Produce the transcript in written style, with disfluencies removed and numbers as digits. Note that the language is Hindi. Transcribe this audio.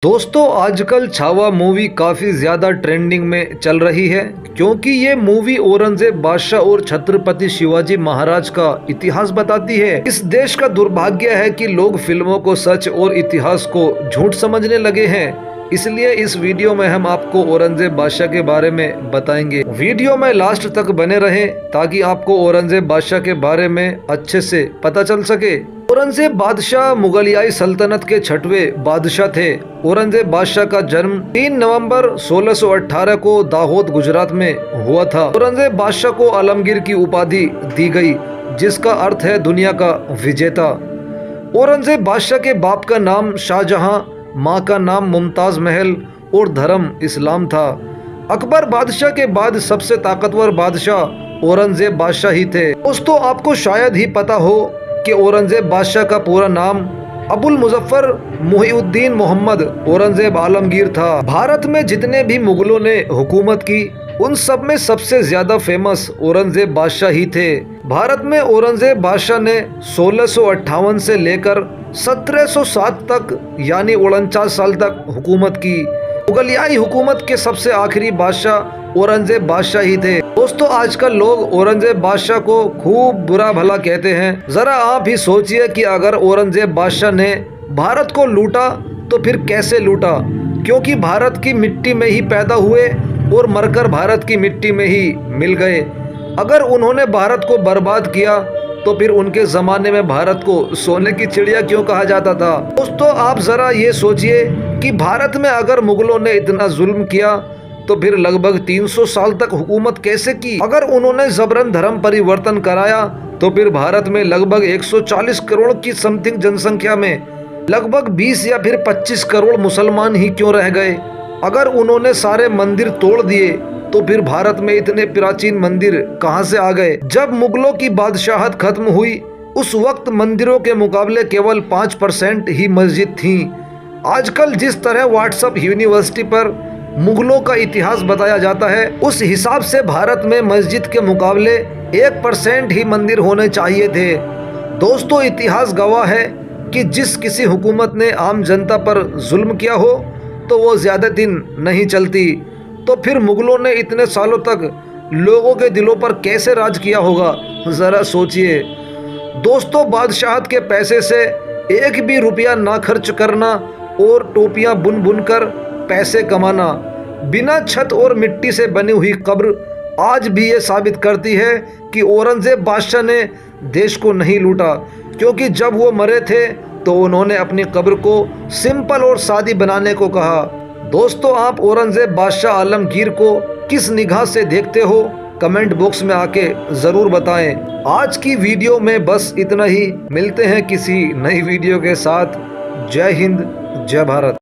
दोस्तों आजकल छावा मूवी काफी ज्यादा ट्रेंडिंग में चल रही है क्योंकि ये मूवी औरंगजेब बादशाह और छत्रपति शिवाजी महाराज का इतिहास बताती है। इस देश का दुर्भाग्य है कि लोग फिल्मों को सच और इतिहास को झूठ समझने लगे हैं। इसलिए इस वीडियो में हम आपको औरंगजेब बादशाह के बारे में बताएंगे। वीडियो में लास्ट तक बने रहें ताकि आपको औरंगजेब बादशाह के बारे में अच्छे से पता चल सके। औरंगजेब बादशाह मुगलियाई सल्तनत के 6वें बादशाह थे। औरंगजेब बादशाह का जन्म 3 नवंबर 1618 को दाहोद गुजरात में हुआ था। औरंगजेब बादशाह को आलमगीर की उपाधि दी गई जिसका अर्थ है दुनिया का विजेता। औरंगजेब बादशाह के बाप का नाम शाहजहां, माँ का नाम मुमताज महल और धर्म इस्लाम था। अकबर बादशाह के बाद सबसे ताकतवर बादशाह औरंगजेब बादशाह ही थे। दोस्तों आपको शायद ही पता हो कि औरंगजेब बादशाह का पूरा नाम अबुल मुजफ्फर मुहिउद्दीन मोहम्मद औरंगजेब आलमगीर था। भारत में जितने भी मुगलों ने हुकूमत की उन सब में सबसे ज्यादा फेमस औरंगजेब बादशाह ही थे। भारत में औरंगजेब बादशाह ने 1658 से लेकर 1707 तक यानी 49 साल तक हुकूमत की। मुगलियाई हुकूमत के सबसे आखिरी बादशाह औरंगजेब बादशाह ही थे। दोस्तों आजकल लोग औरंगजेब बादशाह को खूब बुरा भला कहते हैं। जरा आप ही सोचिए कि अगर औरंगजेब बादशाह ने भारत को लूटा तो फिर कैसे लूटा, क्योंकि भारत की मिट्टी में ही पैदा हुए और मरकर भारत की मिट्टी में ही मिल गए। अगर उन्होंने भारत को बर्बाद किया तो फिर उनके ज़माने में भारत को सोने की चिड़िया क्यों कहा जाता था। दोस्तों आप ज़रा ये सोचिए कि भारत में अगर मुगलों ने इतना जुल्म किया तो फिर लगभग 300 साल तक हुकूमत कैसे की। अगर उन्होंने जबरन धर्म परिवर्तन कराया तो फिर भारत में लगभग 140 करोड़ की समथिंग जनसंख्या में लगभग 20 या फिर 25 करोड़ मुसलमान ही क्यों रह गए। अगर उन्होंने सारे मंदिर तोड़ दिए तो फिर भारत में इतने प्राचीन मंदिर कहां से आ गए। जब मुगलों की बादशाहत खत्म हुई उस वक्त मंदिरों के मुकाबले केवल 5% ही मस्जिद थी। आजकल जिस तरह व्हाट्सएप यूनिवर्सिटी पर मुगलों का इतिहास बताया जाता है उस हिसाब से भारत में मस्जिद के मुकाबले 1% ही मंदिर होने चाहिए थे। दोस्तों इतिहास गवाह है कि जिस किसी हुकूमत ने आम जनता पर जुल्म किया हो तो वो ज़्यादा दिन नहीं चलती। तो फिर मुगलों ने इतने सालों तक लोगों के दिलों पर कैसे राज किया होगा, ज़रा सोचिए। दोस्तों बादशाहत के पैसे से एक भी रुपया ना खर्च करना और टोपियां बुन बुन कर पैसे कमाना, बिना छत और मिट्टी से बनी हुई कब्र आज भी ये साबित करती है कि औरंगजेब बादशाह ने देश को नहीं लूटा, क्योंकि जब वो मरे थे तो उन्होंने अपनी कब्र को सिंपल और सादी बनाने को कहा। दोस्तों आप औरंगजेब बादशाह आलमगीर को किस निगाह से देखते हो कमेंट बॉक्स में आके ज़रूर बताएं। आज की वीडियो में बस इतना ही। मिलते हैं किसी नई वीडियो के साथ। जय हिंद, जय भारत।